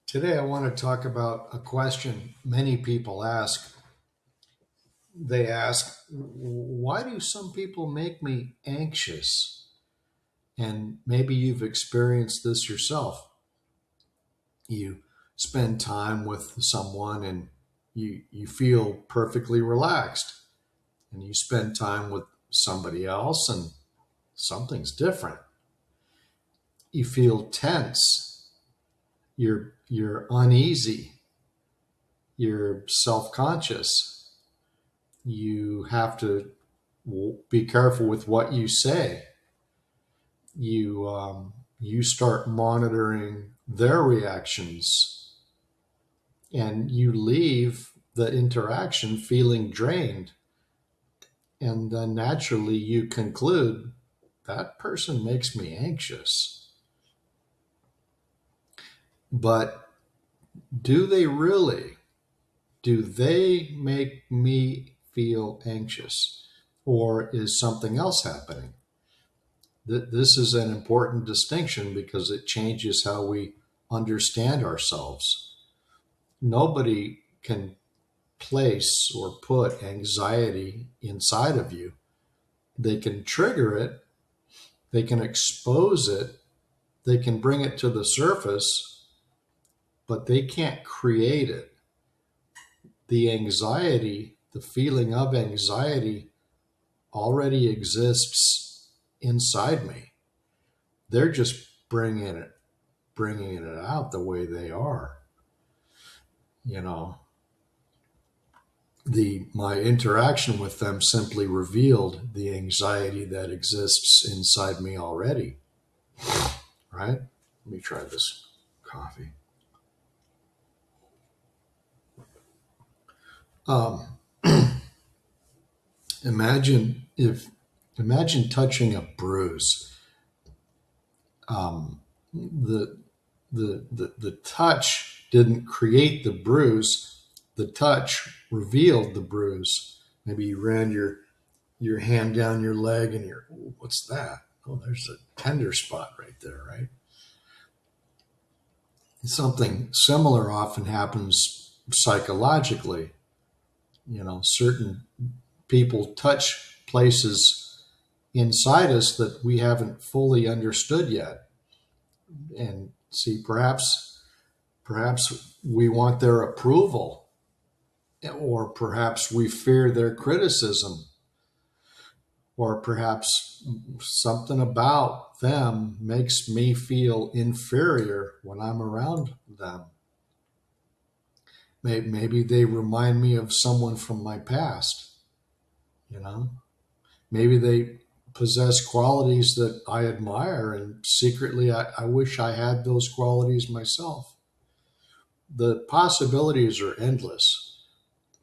Today, I want to talk about a question many people ask. They ask, why do some people make me anxious? And maybe you've experienced this yourself. You spend time with someone and you feel perfectly relaxed, and you spend time with somebody else and something's different. You feel tense, you're uneasy, you're self-conscious. You have to be careful with what you say. You start monitoring their reactions, and you leave the interaction feeling drained. And then naturally, you conclude that person makes me anxious. But do they really? Do they make me feel anxious? Or is something else happening? This is an important distinction because it changes how we understand ourselves. Nobody can place or put anxiety inside of you. They can trigger it, they can expose it, they can bring it to the surface, but they can't create it. The anxiety, the feeling of anxiety already exists inside me. They're just bringing it out the way they are. You know, my interaction with them simply revealed the anxiety that exists inside me already. Right? Let me try this coffee. Um, imagine imagine touching a bruise. Um, the the touch didn't create the bruise. The touch revealed the bruise. Maybe you ran your hand down your leg and you're, "Ooh, what's that? Oh, there's a tender spot right there, right?" Something similar often happens psychologically. Certain people touch places inside us that we haven't fully understood yet. And see, perhaps we want their approval, or perhaps we fear their criticism, or perhaps something about them makes me feel inferior when I'm around them. Maybe they remind me of someone from my past, you know? Maybe they possess qualities that I admire, and secretly I wish I had those qualities myself. The possibilities are endless.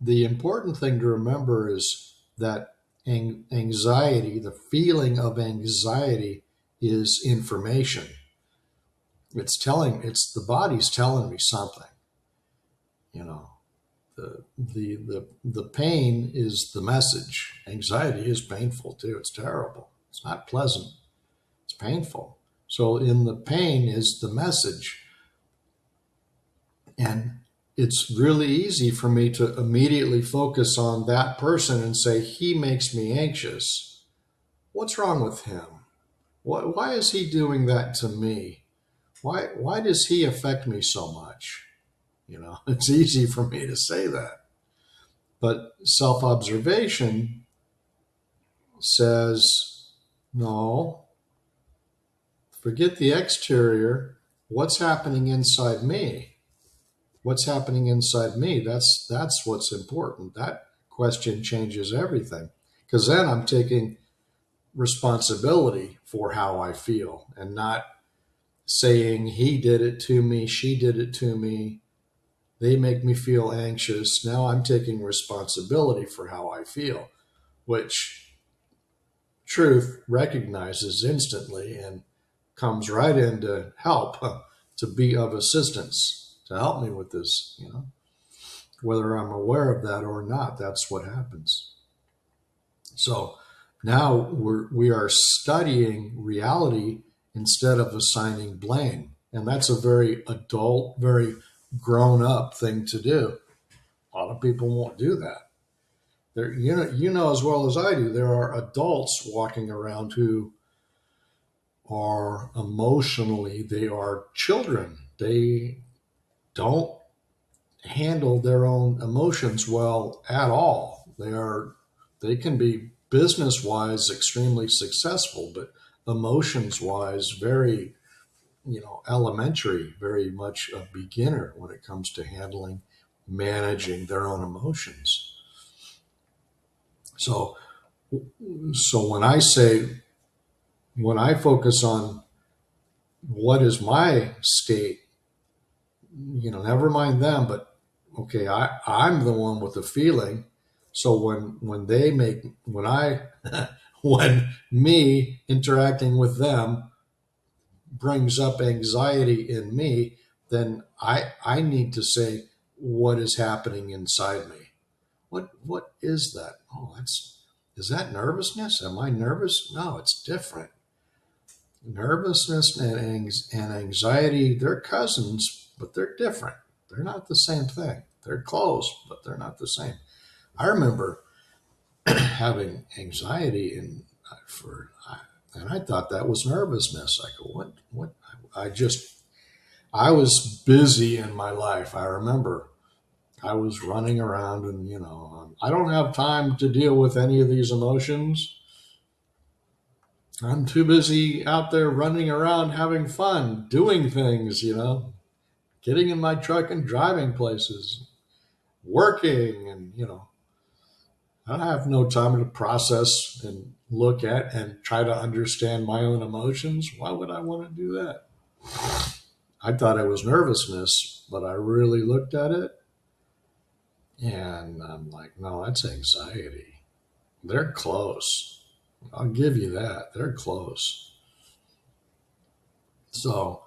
The important thing to remember is that anxiety, the feeling of anxiety, is information. It's the body's telling me something. You know, the pain is the message. Anxiety is painful too. It's terrible. It's not pleasant. It's painful. So in the pain is the message. And it's really easy for me to immediately focus on that person and say, he makes me anxious. What's wrong with him? Why is he doing that to me? Why does he affect me so much? It's easy for me to say that. But self-observation says, no, forget the exterior. What's happening inside me? What's happening inside me? That's what's important. That question changes everything. Because then I'm taking responsibility for how I feel and not saying he did it to me, she did it to me, they make me feel anxious. Now I'm taking responsibility for how I feel, which truth recognizes instantly and comes right in to help, to be of assistance, to help me with this, whether I'm aware of that or not. That's what happens. So now we are studying reality instead of assigning blame. And that's a very adult, very grown up thing to do. A lot of people won't do that. There, you know as well as I do, there are adults walking around who are emotionally, they are children. They don't handle their own emotions well at all. They can be business wise extremely successful, but emotions wise very, elementary, very much a beginner when it comes to handling, managing their own emotions. So so when I focus on what is my state, never mind them, but okay, I'm the one with the feeling. So when me interacting with them brings up anxiety in me, then I need to say what is happening inside me. What is that? Oh, is that nervousness? Am I nervous? No, it's different. Nervousness and anxiety, they're cousins, but they're different. They're not the same thing. They're close, but they're not the same. I remember having anxiety and I thought that was nervousness. I go, what? I just, I was busy in my life. I remember I was running around and, I don't have time to deal with any of these emotions. I'm too busy out there running around having fun, doing things, getting in my truck and driving places, working, and, I have no time to process and look at and try to understand my own emotions. Why would I want to do that? I thought it was nervousness, but I really looked at it and I'm like, no, that's anxiety. They're close. I'll give you that. They're close. So,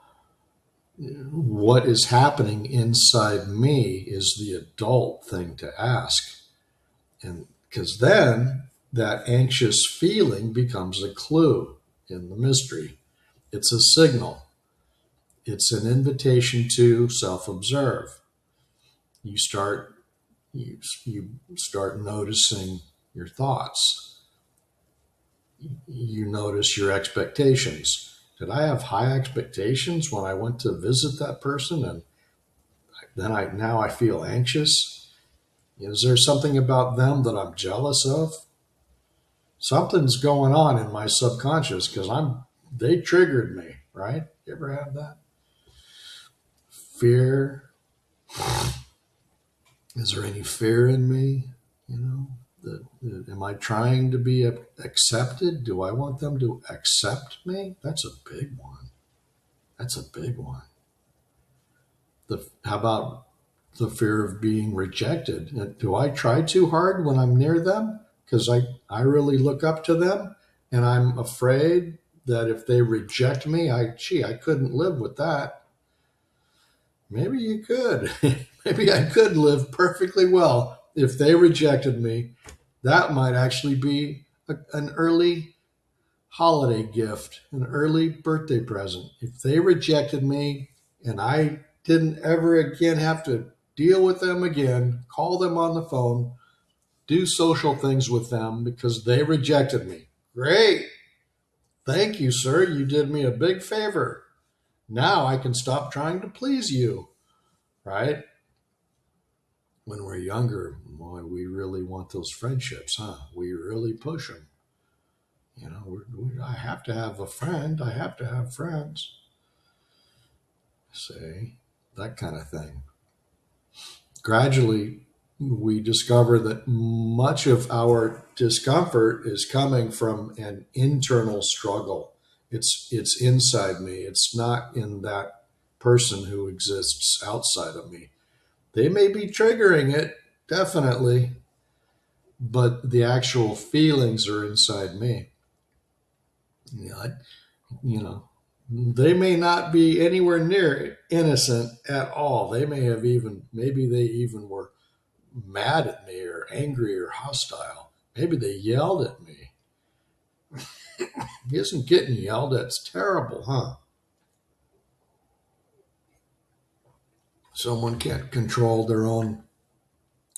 what is happening inside me is the adult thing to ask. And because then that anxious feeling becomes a clue in the mystery. It's a signal, it's an invitation to self observe. You start, you start noticing your thoughts, you notice your expectations. Did I have high expectations when I went to visit that person and then now I feel anxious? Is there something about them that I'm jealous of? Something's going on in my subconscious because they triggered me, right? You ever have that? Fear. Is there any fear in me? Am I trying to be accepted? Do I want them to accept me? That's a big one. That's a big one. How about the fear of being rejected? Do I try too hard when I'm near them? Because I really look up to them and I'm afraid that if they reject me, I couldn't live with that. Maybe you could. Maybe I could live perfectly well if they rejected me. That might actually be an early holiday gift, an early birthday present. If they rejected me and I didn't ever again have to deal with them again, call them on the phone, do social things with them because they rejected me. Great. Thank you, sir. You did me a big favor. Now I can stop trying to please you, right? When we're younger, boy, we really want those friendships, huh? We really push them. I have to have a friend. I have to have friends. Say, that kind of thing. Gradually, we discover that much of our discomfort is coming from an internal struggle. It's inside me. It's not in that person who exists outside of me. They may be triggering it, definitely, but the actual feelings are inside me. You know, I, you know, they may not be anywhere near innocent at all. Maybe they even were mad at me or angry or hostile. Maybe they yelled at me. Isn't getting yelled at terrible, huh? someone can't control their own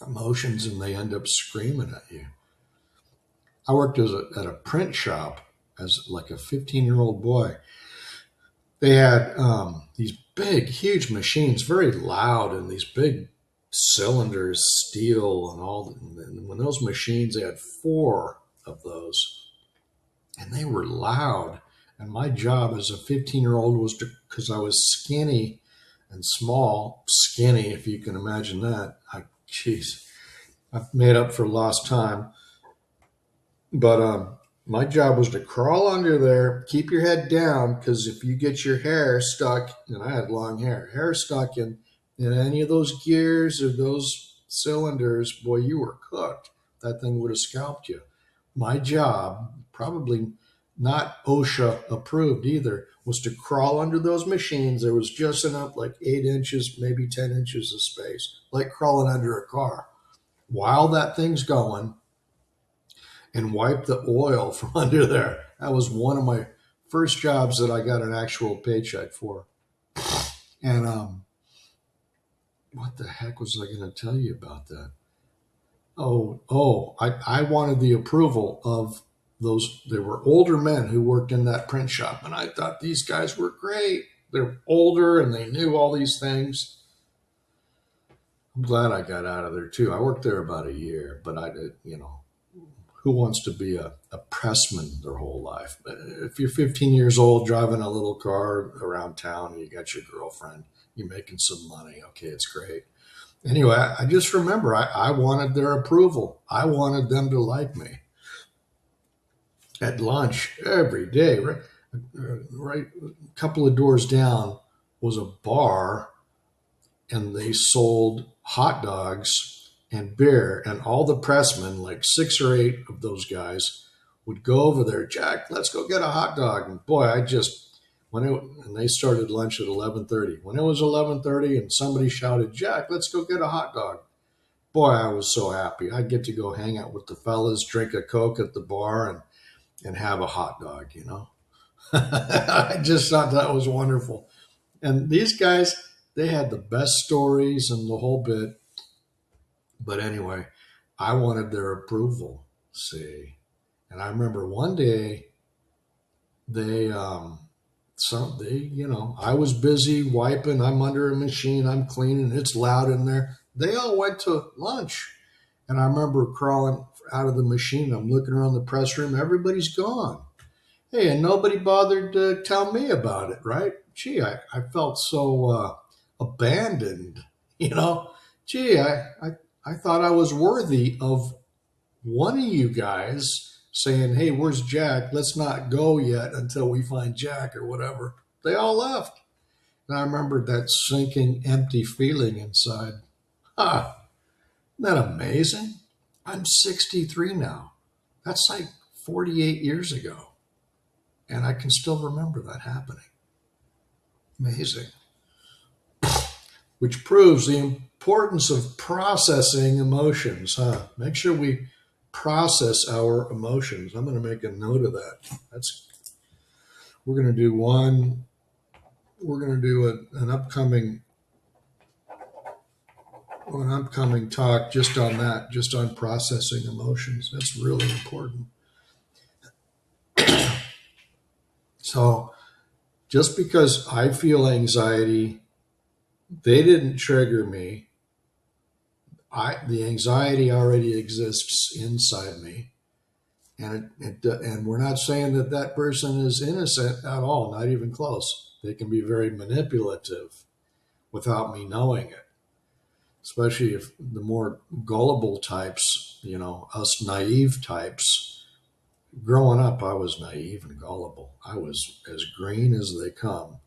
emotions and they end up screaming at you. I worked at a print shop as like a 15-year-old boy. They had these big, huge machines, very loud, and these big cylinders, steel, and all. And when those machines, they had four of those, and they were loud. And my job as a 15-year-old was to, because I was skinny and small, skinny, if you can imagine that. Jeez, I've made up for lost time. But my job was to crawl under there, keep your head down, because if you get your hair stuck, and I had long hair stuck in any of those gears or those cylinders, boy, you were cooked. That thing would have scalped you. My job, probably not OSHA approved either, was to crawl under those machines. There was just enough, like 8 inches, maybe 10 inches of space, like crawling under a car. While that thing's going, and wipe the oil from under there. That was one of my first jobs that I got an actual paycheck for. And what the heck was I going to tell you about that? I wanted the approval of those. There were older men who worked in that print shop, and I thought these guys were great. They're older and they knew all these things. I'm glad I got out of there too. I worked there about a year, but I did, who wants to be a pressman their whole life? But if you're 15 years old driving a little car around town and you got your girlfriend, you're making some money. Okay, it's great. Anyway, I just remember I wanted their approval. I wanted them to like me. At lunch every day, right a couple of doors down was a bar, and they sold hot dogs and beer, and all the pressmen, like 6 or 8 of those guys, would go over there. Jack, let's go get a hot dog. And boy, and they started lunch at 11:30. When it was 11:30 and somebody shouted, Jack, let's go get a hot dog. Boy, I was so happy. I'd get to go hang out with the fellas, drink a Coke at the bar, and have a hot dog, I just thought that was wonderful. And these guys, they had the best stories and the whole bit. But anyway, I wanted their approval, see. And I remember one day I was busy wiping, I'm under a machine, I'm cleaning, it's loud in there. They all went to lunch. And I remember crawling out of the machine, I'm looking around the press room, everybody's gone. Hey, and nobody bothered to tell me about it, right? Gee, I felt so abandoned, Gee, I thought I was worthy of one of you guys saying, hey, where's Jack? Let's not go yet until we find Jack or whatever. They all left. And I remembered that sinking, empty feeling inside. Isn't that amazing? I'm 63 now. That's like 48 years ago. And I can still remember that happening. Amazing. Which proves the importance of processing emotions. Make sure we process our emotions. I'm going to make a note of that. We're going to do an upcoming talk just on that, just on processing emotions. That's really important. So just because I feel anxiety, they didn't trigger me. The anxiety already exists inside me, and we're not saying that person is innocent at all, not even close. They can be very manipulative without me knowing it, especially if the more gullible types, us naive types. Growing up, I was naive and gullible. I was as green as they come.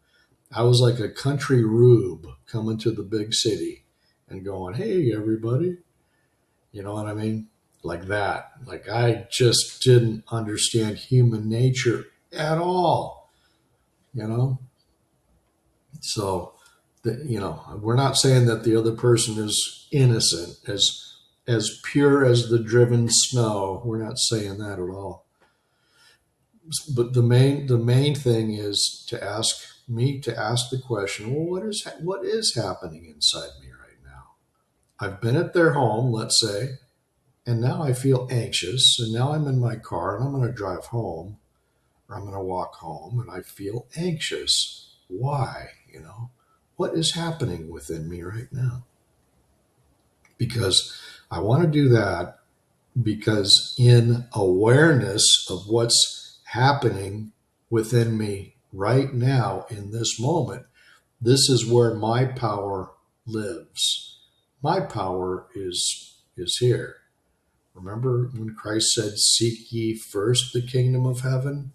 I was like a country rube coming to the big city and going, hey, everybody. You know what I mean? Like that. Like I just didn't understand human nature at all, So, we're not saying that the other person is innocent, as pure as the driven snow. We're not saying that at all. But the main thing is to ask me to ask the question, well, what is happening inside me right now? I've been at their home, let's say, and now I feel anxious, and now I'm in my car and I'm going to drive home or I'm going to walk home and I feel anxious. Why? What is happening within me right now? Because I want to do that because in awareness of what's happening within me right now in this moment, this is where my power lives. My power is here. Remember when Christ said, "Seek ye first the kingdom of heaven,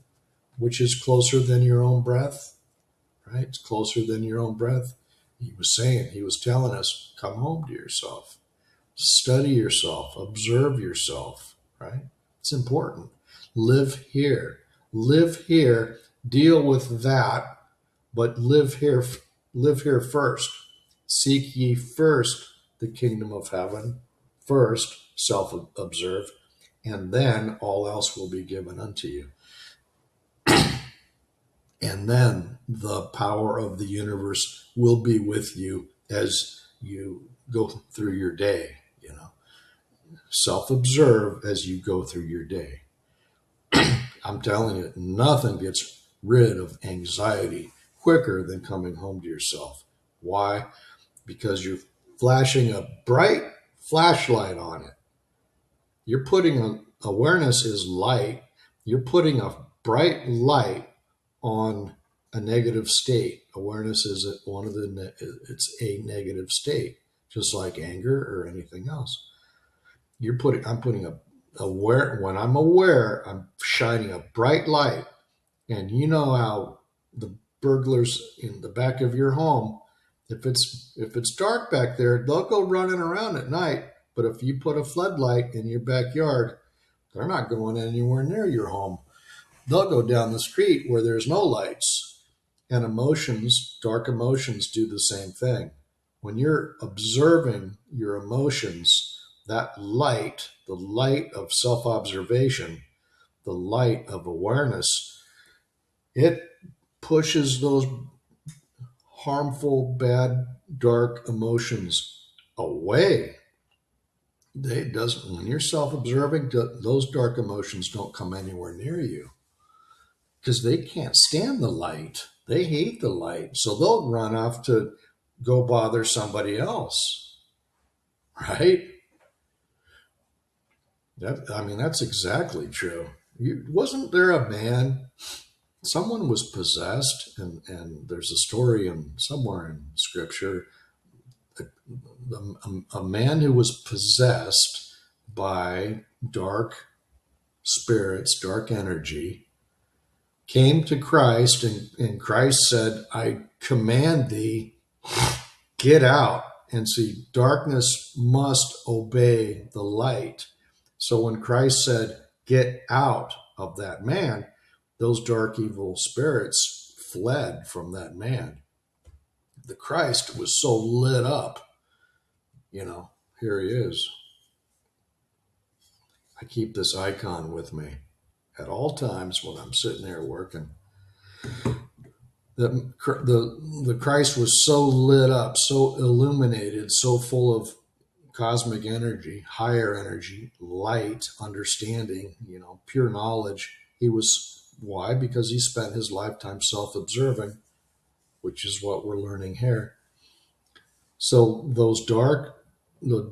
which is closer than your own breath," right? It's closer than your own breath. He was telling us, come home to yourself, study yourself, observe yourself, right? It's important. Live here, deal with that, but live here first. Seek ye first the kingdom of heaven, first self observe, and then all else will be given unto you. And then the power of the universe will be with you as you go through your day. Self observe as you go through your day. I'm telling you, nothing gets rid of anxiety quicker than coming home to yourself. Why? Because you're flashing a bright flashlight on it. You're putting awareness is light. You're putting a bright light on a negative state. Awareness is it's a negative state, just like anger or anything else. I'm putting when I'm aware, I'm shining a bright light. And you know how the burglars in the back of your home, if it's dark back there, they'll go running around at night. But if you put a floodlight in your backyard, they're not going anywhere near your home. They'll go down the street where there's no lights. And dark emotions do the same thing. When you're observing your emotions, that light, the light of self-observation, the light of awareness, it pushes those harmful, bad, dark emotions away. When you're self-observing, those dark emotions don't come anywhere near you because they can't stand the light. They hate the light. So they'll run off to go bother somebody else. Right? That's exactly true. Wasn't there a man? Someone was possessed, and there's a story somewhere in Scripture. A man who was possessed by dark spirits, dark energy, came to Christ, and Christ said, "I command thee, get out." And see, darkness must obey the light. So when Christ said, "Get out of that man," those dark, evil spirits fled from that man. The Christ was so lit up. Here he is. I keep this icon with me at all times when I'm sitting there working. The Christ was so lit up, so illuminated, so full of cosmic energy, higher energy, light, understanding, pure knowledge. Why? Because he spent his lifetime self-observing, which is what we're learning here. So the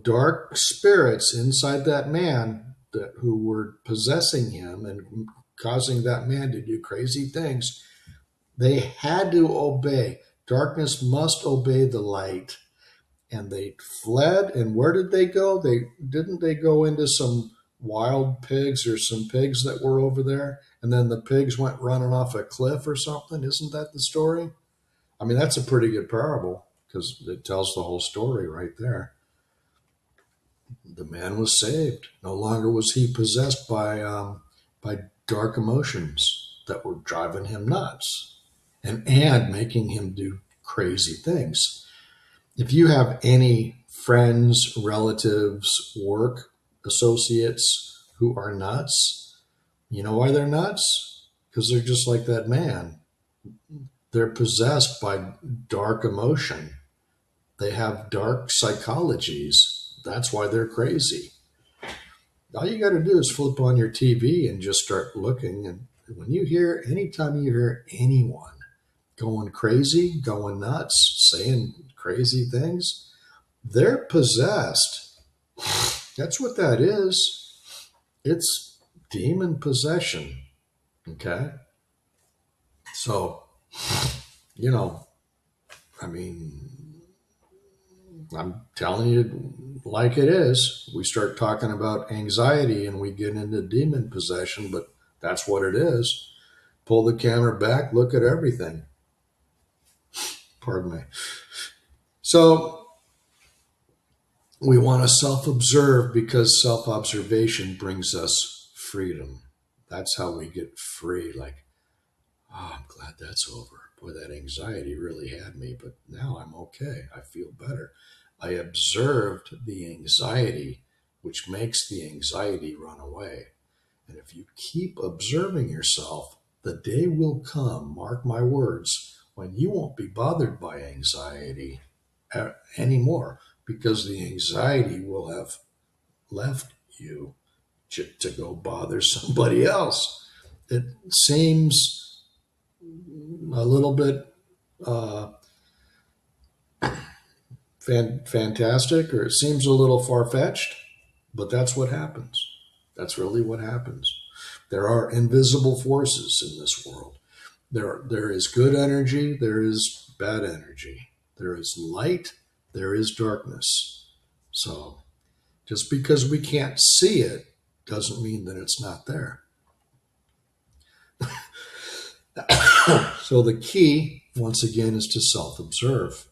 dark spirits inside that man who were possessing him and causing that man to do crazy things, they had to obey. Darkness must obey the light. And they fled. And where did they go? Didn't they go into some wild pigs or some pigs that were over there? And then the pigs went running off a cliff or something. Isn't that the story? That's a pretty good parable because it tells the whole story right there. The man was saved. No longer was he possessed by dark emotions that were driving him nuts and making him do crazy things. If you have any friends, relatives, work associates who are nuts, you know why they're nuts? Because they're just like that man. They're possessed by dark emotion. They have dark psychologies. That's why they're crazy. All you got to do is flip on your TV and just start looking. And anytime you hear anyone going crazy, going nuts, saying crazy things, they're possessed. That's what that is. It's demon possession. Okay. So, you know, I mean, I'm telling you like it is. We start talking about anxiety and we get into demon possession, but that's what it is. Pull the camera back, look at everything. Pardon me. So we want to self observe because self observation brings us freedom. That's how we get free. Like, oh, I'm glad that's over. Boy, that anxiety really had me, but now I'm okay. I feel better. I observed the anxiety, which makes the anxiety run away. And if you keep observing yourself, the day will come, mark my words, when you won't be bothered by anxiety anymore because the anxiety will have left you to go bother somebody else. It seems a little bit uh, fantastic, or it seems a little far fetched, but that's what happens. That's really what happens. There are invisible forces in this world. There is good energy, there is bad energy. There is light, there is darkness. So just because we can't see it doesn't mean that it's not there. So the key, once again, is to self observe.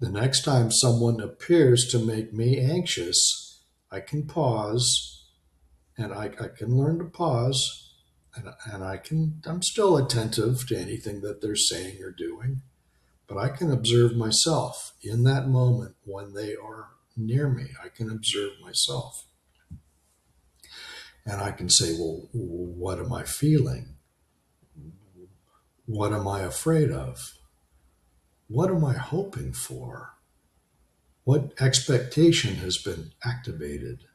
The next time someone appears to make me anxious, I can pause and I can learn to pause and I'm still attentive to anything that they're saying or doing, but I can observe myself in that moment when they are near me. I can observe myself and I can say, well, what am I feeling? What am I afraid of? What am I hoping for? What expectation has been activated?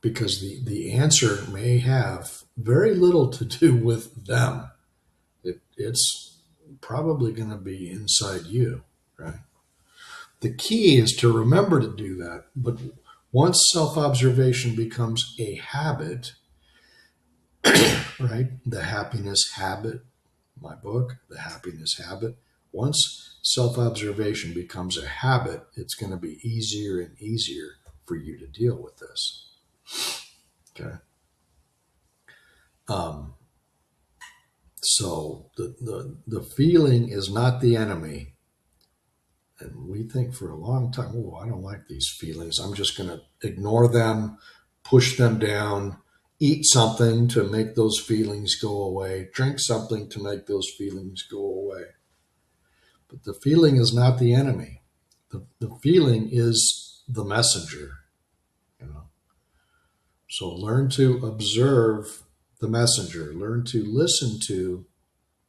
Because the answer may have very little to do with them. It's probably going to be inside you, right? The key is to remember to do that. But once self observation becomes a habit, right? The happiness habit, my book, The Happiness Habit. Once self observation becomes a habit, it's going to be easier and easier for you to deal with this. Okay. Um, so the feeling is not the enemy. And we think for a long time, oh, I don't like these feelings. I'm just going to ignore them, push them down, eat something to make those feelings go away, drink something to make those feelings go away. But the feeling is not the enemy. The feeling is the messenger, you know. So learn to observe the messenger, learn to listen to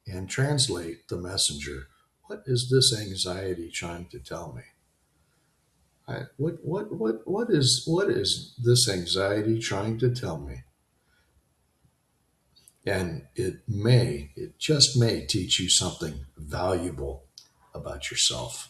and translate the messenger. What is this anxiety trying to tell me? What is this anxiety trying to tell me? And it just may teach you something valuable about yourself.